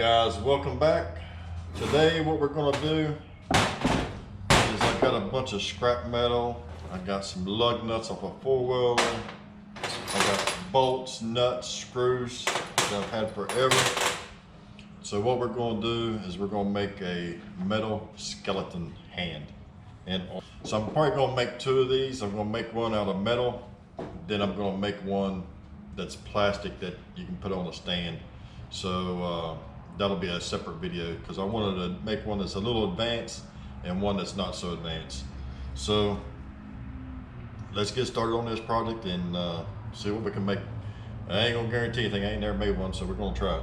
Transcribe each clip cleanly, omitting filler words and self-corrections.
Guys, welcome back. Today what we're going to do is I got a bunch of scrap metal. I got some lug nuts off a four-wheeler. I got bolts, nuts, screws that I've had forever. So what we're going to do is we're going to make a metal skeleton hand. So I'm probably going to make two of these. I'm going to make one out of metal, then I'm going to make one that's plastic that you can put on a stand. So that'll be a separate video because I wanted to make one that's a little advanced and one that's not so advanced. So let's get started on this project and see what we can make. I ain't gonna guarantee anything. I ain't never made one, so we're gonna try it.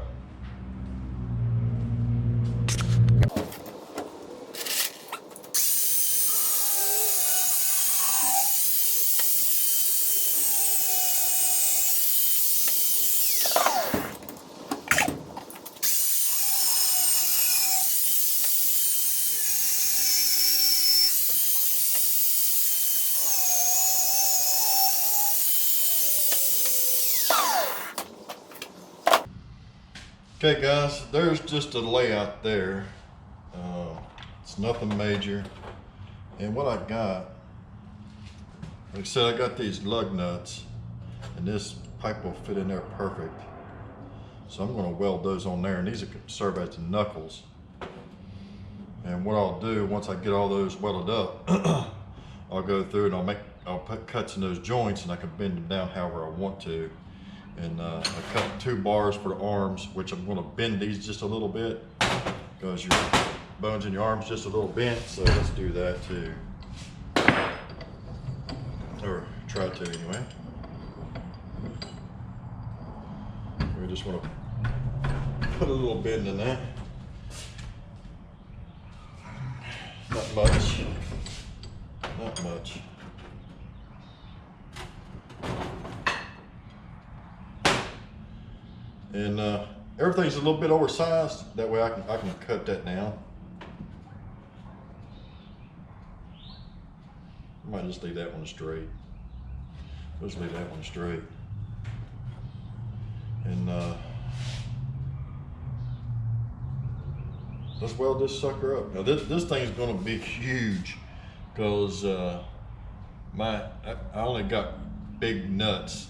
Okay guys, there's just a layout there. It's nothing major. And what I got, like I said, I got these lug nuts and this pipe will fit in there perfect. So I'm gonna weld those on there and these serve as the knuckles. And what I'll do, once I get all those welded up, I'll go through and I'll put cuts in those joints and I can bend them down however I want to. And I cut 2 bars for the arms, which I'm going to bend these just a little bit because your bones in your arms just a little bent. So let's do that too, or try to anyway. We just want to put a little bend in that. Not much. Not much. And everything's a little bit oversized. That way I can cut that down. I might just leave that one straight. Let's leave that one straight. And let's weld this sucker up. Now this thing's gonna be huge because I only got big nuts.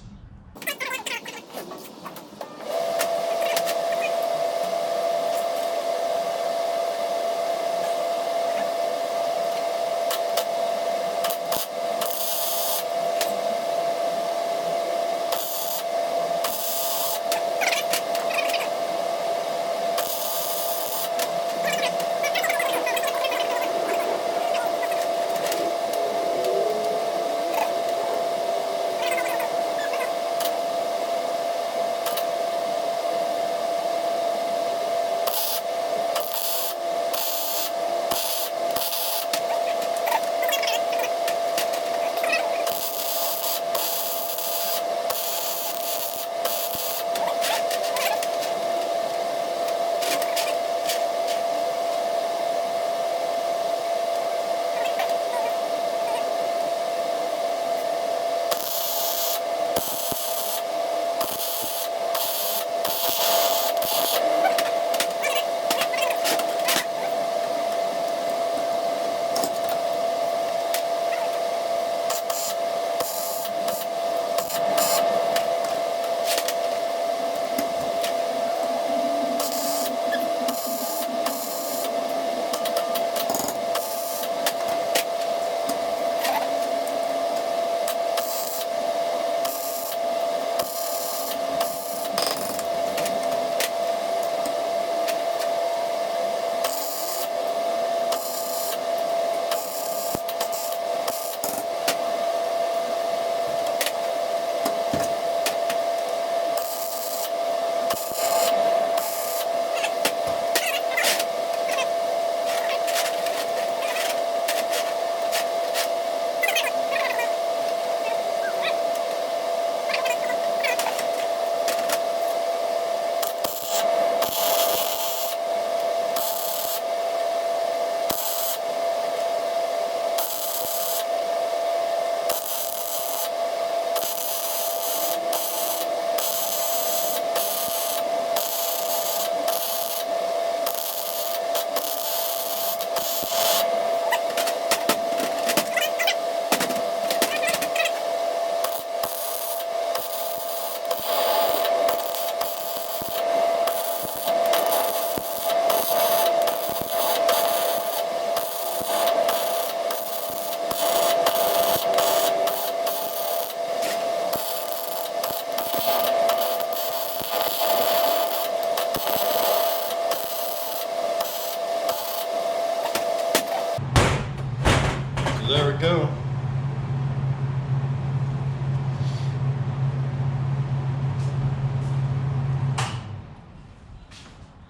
there we go.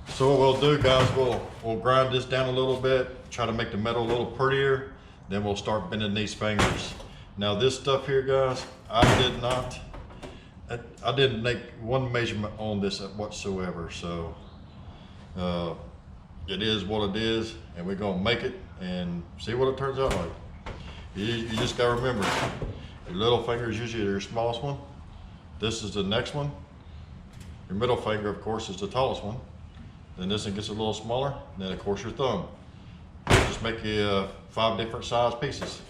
So what we'll do, guys, we'll grind this down a little bit, try to make the metal a little prettier, then we'll start bending these fingers. Now this stuff here, guys, I didn't make one measurement on this whatsoever, so it is what it is, and we're gonna make it and see what it turns out like. You just gotta remember, your little finger is usually your smallest one. This is the next one. Your middle finger, of course, is the tallest one. Then this one gets a little smaller. Then of course your thumb. Just make you 5 different size pieces.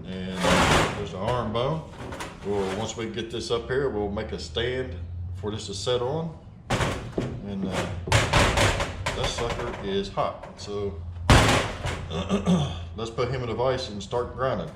And there's the arm bone. Once we get this up here, we'll make a stand for this to set on. And that sucker is hot. So let's put him in a vise and start grinding.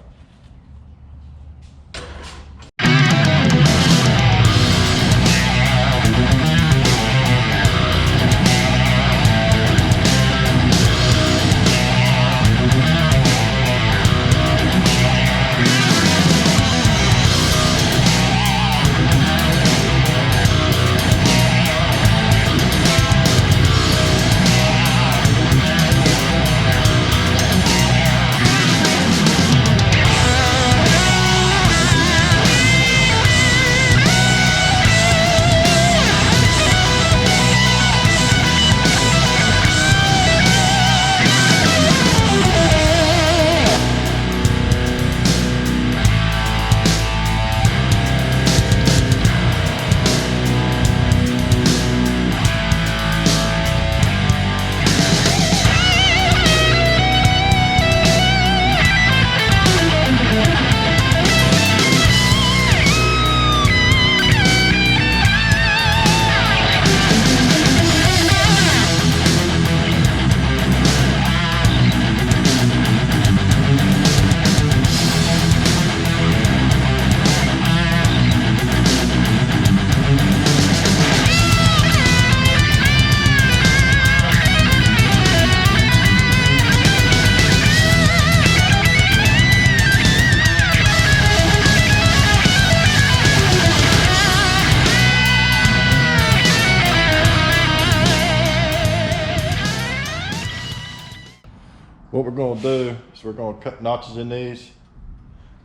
What we're going to do is we're going to cut notches in these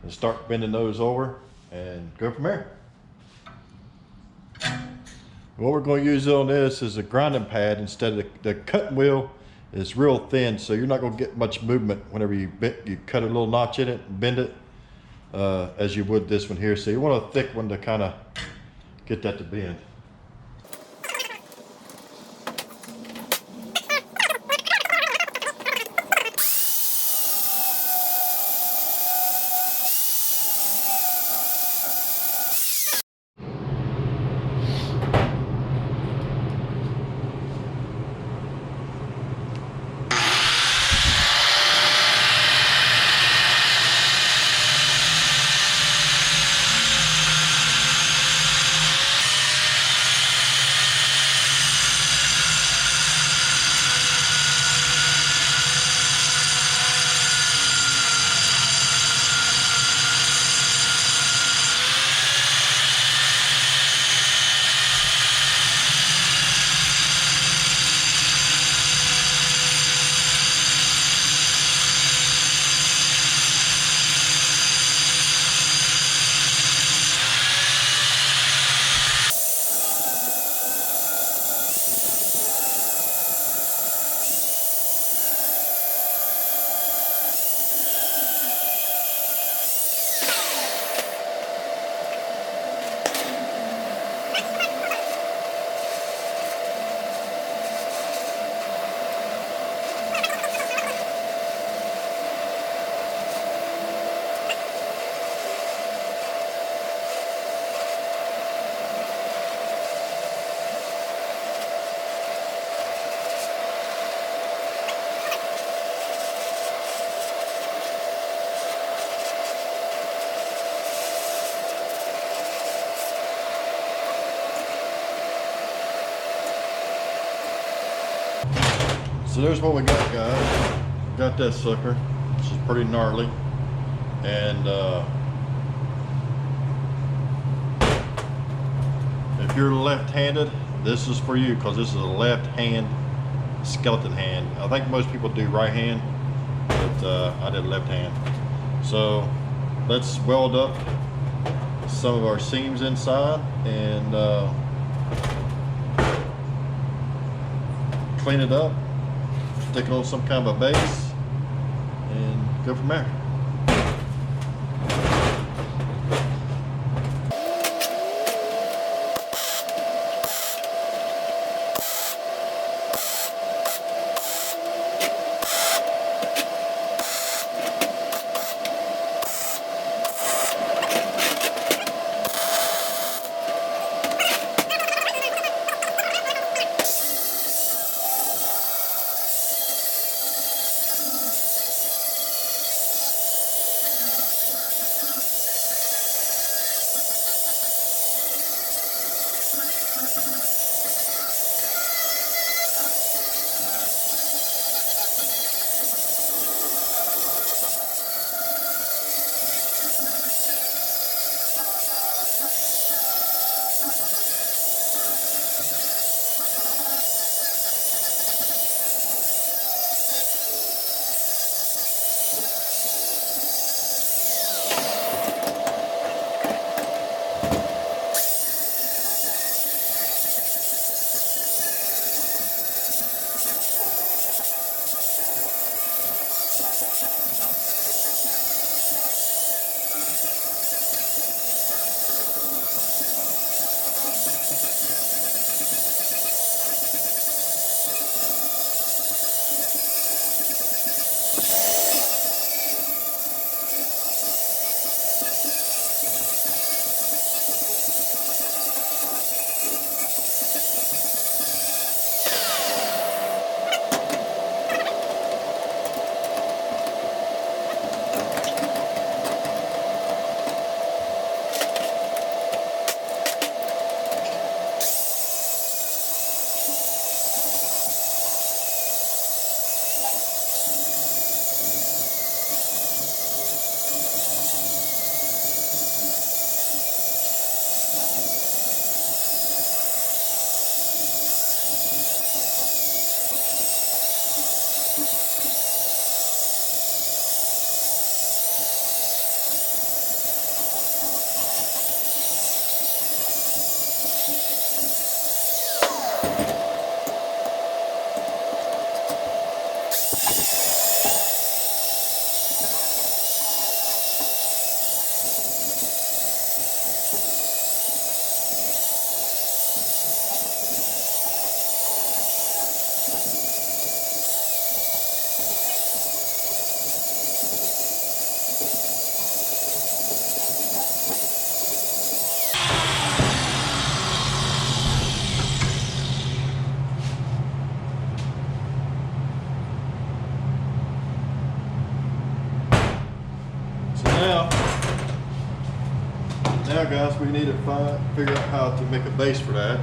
and start bending those over and go from there. What we're going to use on this is a grinding pad instead of the cutting wheel is real thin, so you're not going to get much movement whenever you cut a little notch in it and bend it as you would this one here. So you want a thick one to kind of get that to bend. So there's what we got, guys. Got that sucker. which is pretty gnarly. And if you're left-handed, this is for you, because this is a left hand skeleton hand. I think most people do right hand, but I did left hand. So let's weld up some of our seams inside and clean it up, stick it on some kind of a base, and go from there. Now guys, we need to figure out how to make a base for that.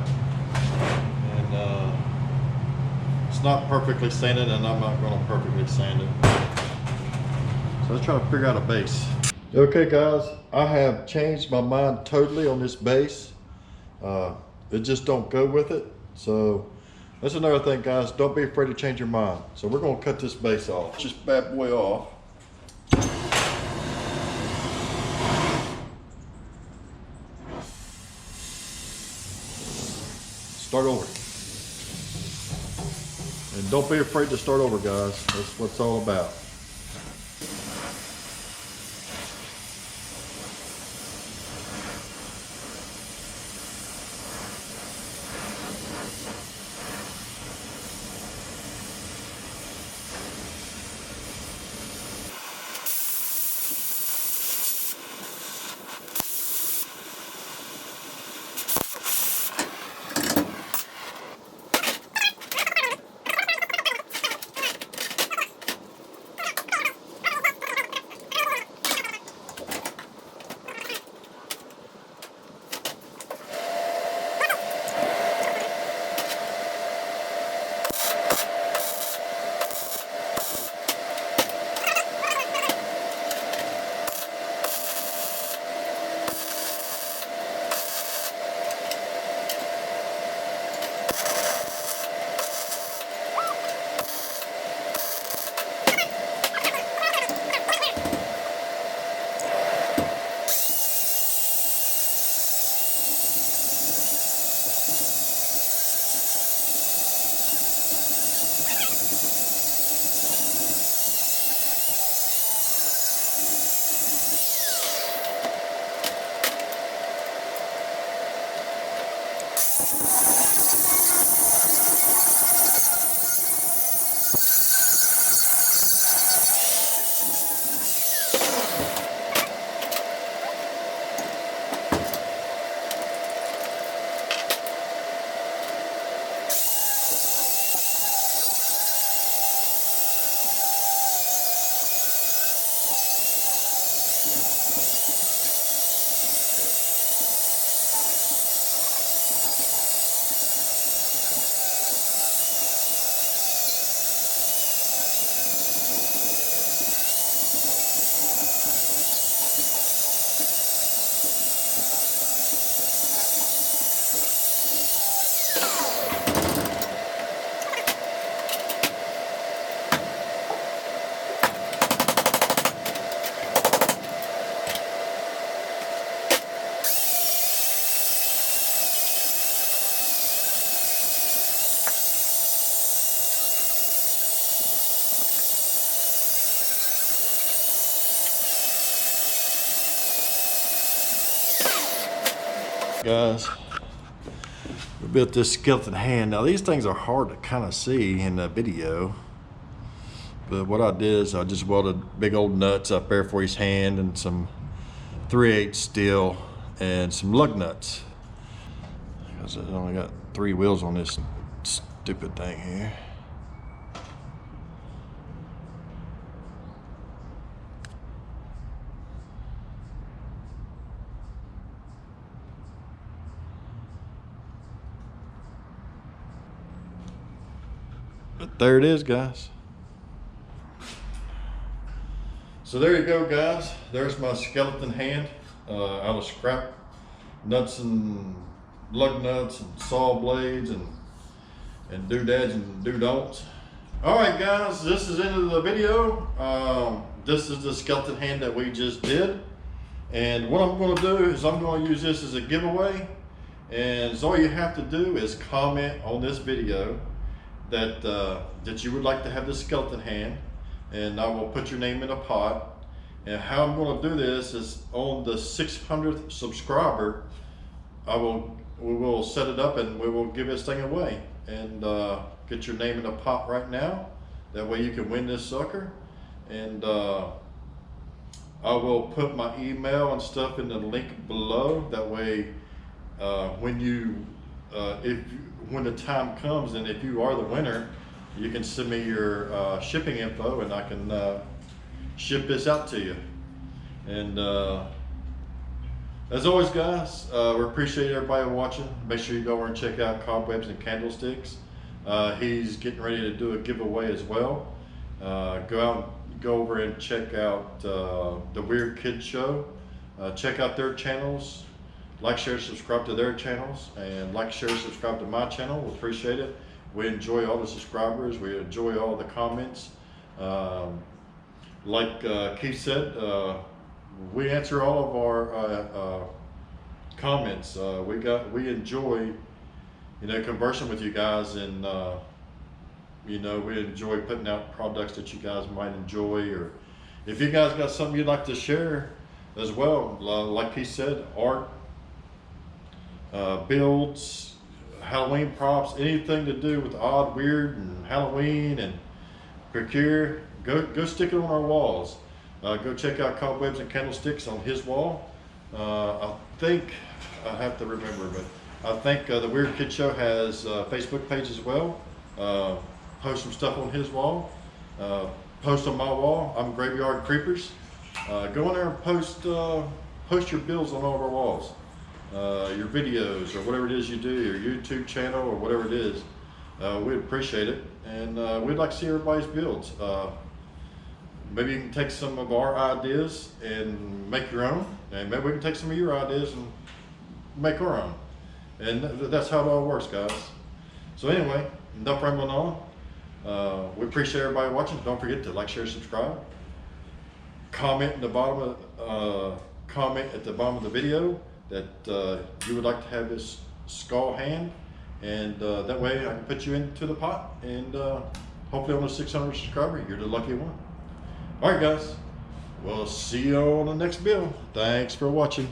And it's not perfectly sanded, and I'm not going to perfectly sand it. So let's try to figure out a base. Okay guys, I have changed my mind totally on this base. It just don't go with it. So that's another thing guys, don't be afraid to change your mind. So we're going to cut this base off. Just bad boy off. Start over. And don't be afraid to start over guys. That's what it's all about. Guys, we built this skeleton hand. Now these things are hard to kind of see in the video, but what I did is I just welded big old nuts up there for his hand and some 3/8 steel and some lug nuts, because I only got 3 wheels on this stupid thing here. But there it is, guys. So there you go, guys. There's my skeleton hand out of scrap nuts and lug nuts and saw blades and doodads and do-don'ts. All right, guys, this is the end of the video. This is the skeleton hand that we just did. And what I'm going to do is I'm going to use this as a giveaway. And so all you have to do is comment on this video that you would like to have this skeleton hand, and I will put your name in a pot. And how I'm going to do this is on the 600th subscriber, we will set it up and we will give this thing away, and get your name in a pot right now. That way you can win this sucker. And I will put my email and stuff in the link below. That way when the time comes, and if you are the winner, you can send me your shipping info and I can ship this out to you. And as always, guys, we appreciate everybody watching. Make sure you go over and check out Cobwebs and Candlesticks. He's getting ready to do a giveaway as well. Go over and check out the Weird Kid Show. Check out their channels. Like, share, subscribe to their channels, and like, share, subscribe to my channel. We appreciate it. We enjoy all the subscribers. We enjoy all the comments. Like Keith said, we answer all of our comments. We enjoy, conversing with you guys, and we enjoy putting out products that you guys might enjoy, or if you guys got something you'd like to share as well, like he said, art, builds, Halloween props, anything to do with odd, weird, and Halloween and procure, go stick it on our walls. Go check out Cobwebs and Candlesticks on his wall. I think, I have to remember, but I think the Weird Kid Show has a Facebook page as well. Post some stuff on his wall. Post on my wall. I'm Graveyard Creepers. Go in there and post your builds on all of our walls. Your videos or whatever it is you do, your YouTube channel or whatever it is. We'd appreciate it, and we'd like to see everybody's builds. Maybe you can take some of our ideas and make your own, and maybe we can take some of your ideas and make our own. And that's how it all works, guys. So anyway, enough rambling on. We appreciate everybody watching. Don't forget to like, share, subscribe. Comment at the bottom of the video that you would like to have this skull hand, and that way I can put you into the pot, and hopefully on the 600 subscriber, you're the lucky one. All right, guys, we'll see you on the next build. Thanks for watching.